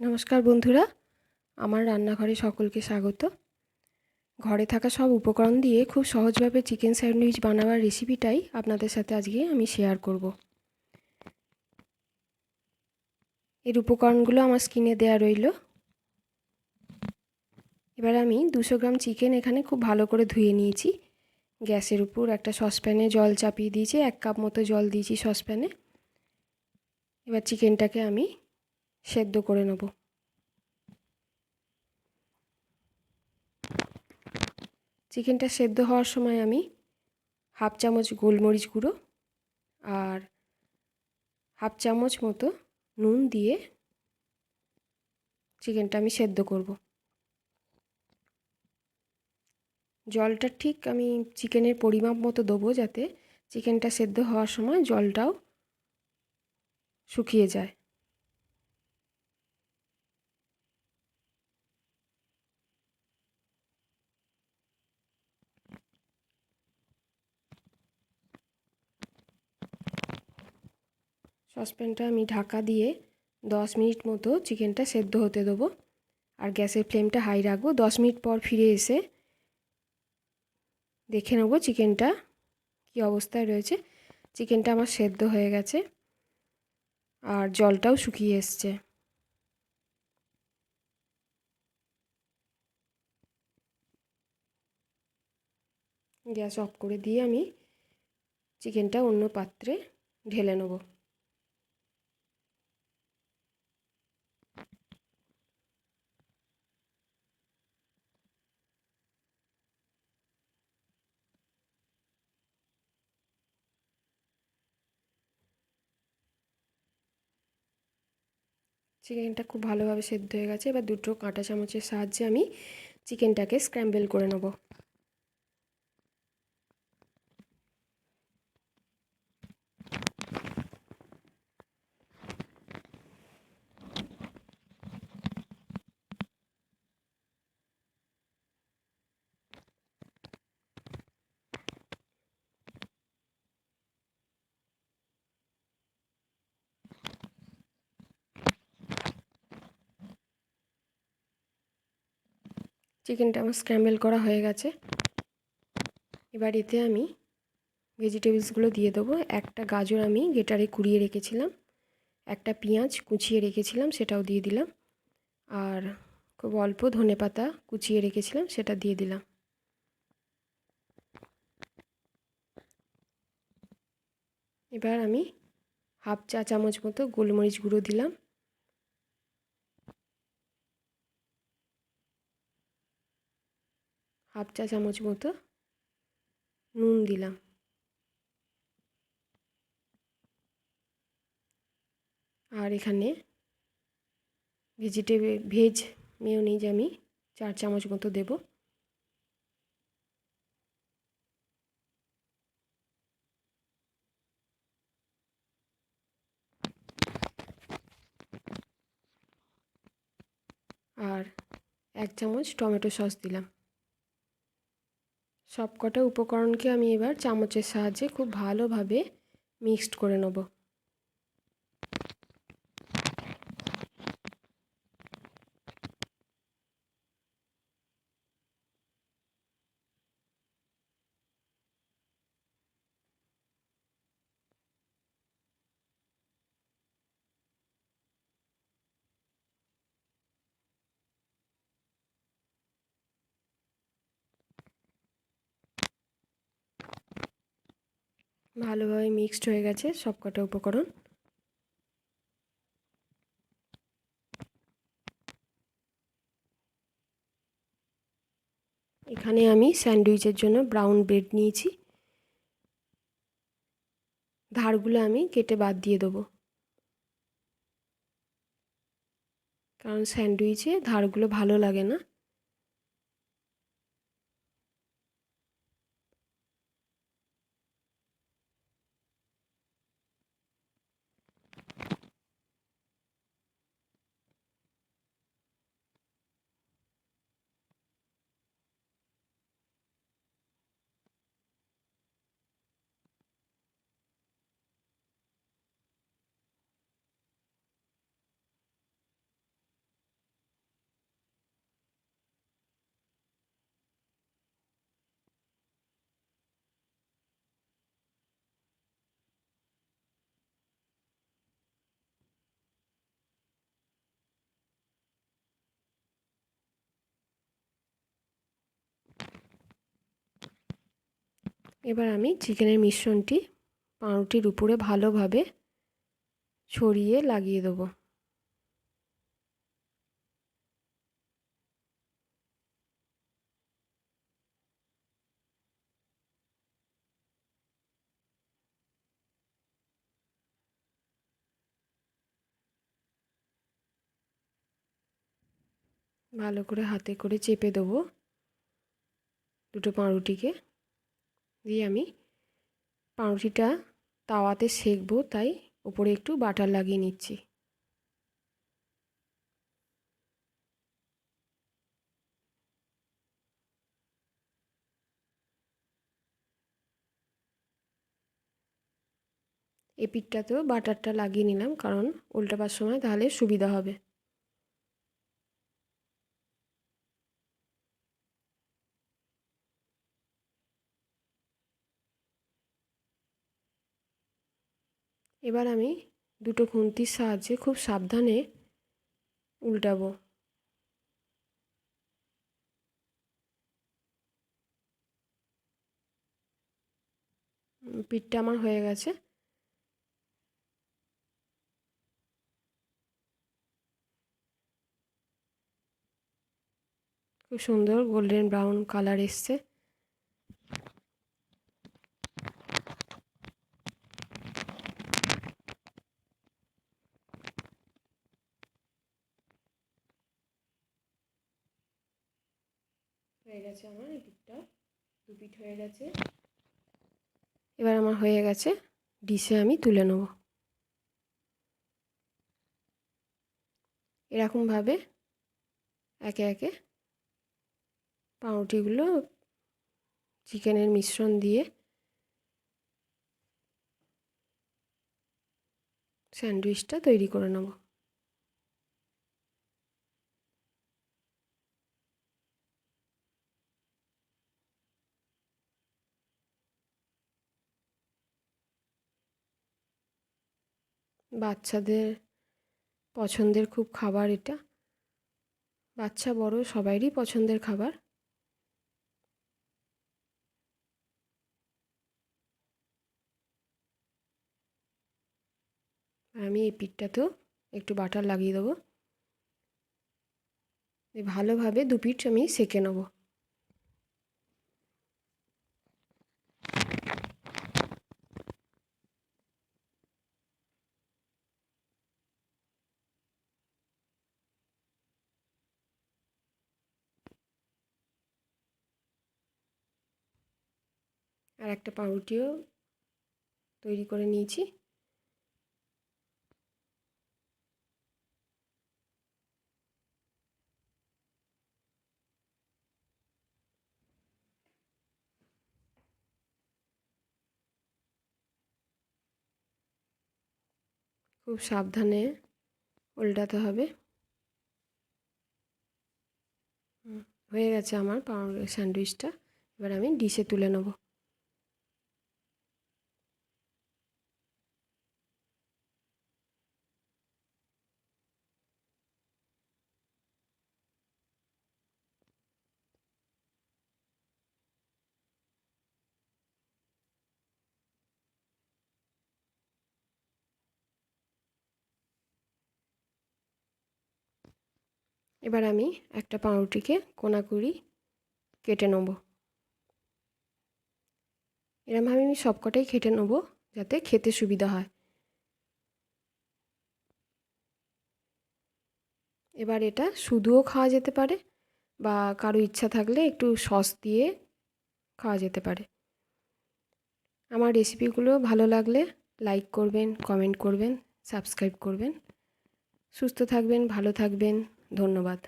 নমস্কার বন্ধুরা, আমার রান্নাঘরে সকলকে স্বাগত। ঘরে থাকা সব উপকরণ দিয়ে খুব সহজভাবে চিকেন স্যান্ডউইচ বানাবার রেসিপিটাই আপনাদের সাথে আজকে আমি শেয়ার করব। এর উপকরণগুলো আমার স্ক্রিনে দেওয়া রইল। এবার আমি 200 গ্রাম চিকেন এখানে খুব ভালো করে ধুয়ে নিয়েছি। গ্যাসের উপর একটা সসপ্যানে জল চাপিয়ে দিয়েছি, 1 কাপ মতো জল দিয়েছি সসপ্যানে। এবার চিকেনটাকে আমি সেদ্ধ করে নেব। চিকেনটা সেদ্ধ হওয়ার সময় আমি হাফ চামচ গোলমরিচ গুঁড়ো আর হাফ চামচ মতো নুন দিয়ে চিকেনটা আমি সেদ্ধ করব। জলটা ঠিক আমি চিকেনের পরিমাপ মতো দেবো, যাতে চিকেনটা সেদ্ধ হওয়ার সময় জলটাও শুকিয়ে যায়। সসপ্যানটা আমি ঢাকা দিয়ে 10 মিনিট মতো চিকেনটা সেদ্ধ হতে দেবো আর গ্যাসের ফ্লেমটা হাই রাখবো। 10 মিনিট পর ফিরে এসে দেখে নেব চিকেনটা কী অবস্থায় রয়েছে। চিকেনটা আমার সেদ্ধ হয়ে গেছে আর জলটাও শুকিয়ে এসছে। গ্যাস অফ করে দিয়ে আমি চিকেনটা অন্য পাত্রে ঢেলে নেব। চিকেনটা খুব ভালোভাবে সেদ্ধ হয়ে গেছে। এবার দুটো কাঁটা চামচের সাহায্যে আমি চিকেনটাকে স্ক্র্যাম্বল করে নেব। চিকেনটা আমার স্ক্র্যাম্বল করা হয়ে গেছে। এবার এতে আমি ভেজিটেবলসগুলো দিয়ে দেবো। একটা গাজর আমি গ্রেটারে কুড়িয়ে রেখেছিলাম, একটা পেঁয়াজ কুচিয়ে রেখেছিলাম সেটাও দিয়ে দিলাম, আর খুব অল্প ধনেপাতা কুচিয়ে রেখেছিলাম সেটা দিয়ে দিলাম। এবার আমি হাফ চা চামচ মতো গোলমরিচ গুঁড়ো দিলাম, হাফ চা চামচ মতো নুন দিলাম, আর এখানে ভেজ মেয়োনিজ আমি 4 চামচ মতো দেব। আর 1 চামচ টমেটো সস দিলাম। সবকটা উপকরণকে আমি এবার চামচের সাহায্যে খুব ভালোভাবে মিক্সড করে নেব। ভালোভাবে মিক্সড হয়ে গেছে সবকটা উপকরণ। এখানে আমি স্যান্ডউইচের জন্য ব্রাউন ব্রেড নিয়েছি, ধারগুলো আমি কেটে বাদ দিয়ে দেবো, কারণ স্যান্ডউইচে ধারগুলো ভালো লাগে না। এবার আমি চিকেনের মিশ্রণটি পাউরুটির উপরে ভালোভাবে ছড়িয়ে লাগিয়ে দেবো। ভালো করে হাতে করে চেপে দেবো দুটো পাউরুটিকে, দিয়ে আমি পাউরুটিটা তাওয়াতে সেঁকবো, তাই উপরে একটু বাটার লাগিয়ে নিচ্ছি। এই পিঠটাতেও বাটারটা লাগিয়ে নিলাম, কারণ উল্টাবার সময় তাহলে সুবিধা হবে। এবার আমি দুটো খুন্তির সাহায্যে খুব সাবধানে উল্টাবো। পিঠটা আমার হয়ে গেছে। খুব সুন্দর গোল্ডেন ব্রাউন কালার এসছে। হয়ে গেছে আমার এই পিঠটা, দু পিঠ হয়ে গেছে। এবার আমার হয়ে গেছে, ডিশে আমি তুলে নেব। এরকমভাবে একে একে পাউরুটিগুলো চিকেনের মিশ্রণ দিয়ে স্যান্ডউইচটা তৈরি করে নেব। বাচ্চাদের পছন্দের খুব খাবার এটা, বাচ্চা বড় সবারই পছন্দের খাবার। আমি এই পিঠটাতেও একটু বাটার লাগিয়ে দেবো, ভালোভাবে দু পিঠ আমি সেঁকে নেব। আর একটা পাউরুটিও তৈরি করে নিয়েছি। খুব সাবধানে উল্টাতে হবে। হয়ে গেছে আমার স্যান্ডউইচটা। এবার আমি ডিশে তুলে নেব। এবার আমি একটা পাউরুটিকে কোনাকুনি কেটে নেব। এরমভাবে আমি সবকটাই কেটে নেব যাতে খেতে সুবিধা হয়। এবার এটা শুধুও খাওয়া যেতে পারে, বা কারো ইচ্ছা থাকলে একটু সস দিয়ে খাওয়া যেতে পারে। আমার রেসিপিগুলো ভালো লাগলে লাইক করবেন, কমেন্ট করবেন, সাবস্ক্রাইব করবেন। সুস্থ থাকবেন, ভালো থাকবেন। ধন্যবাদ।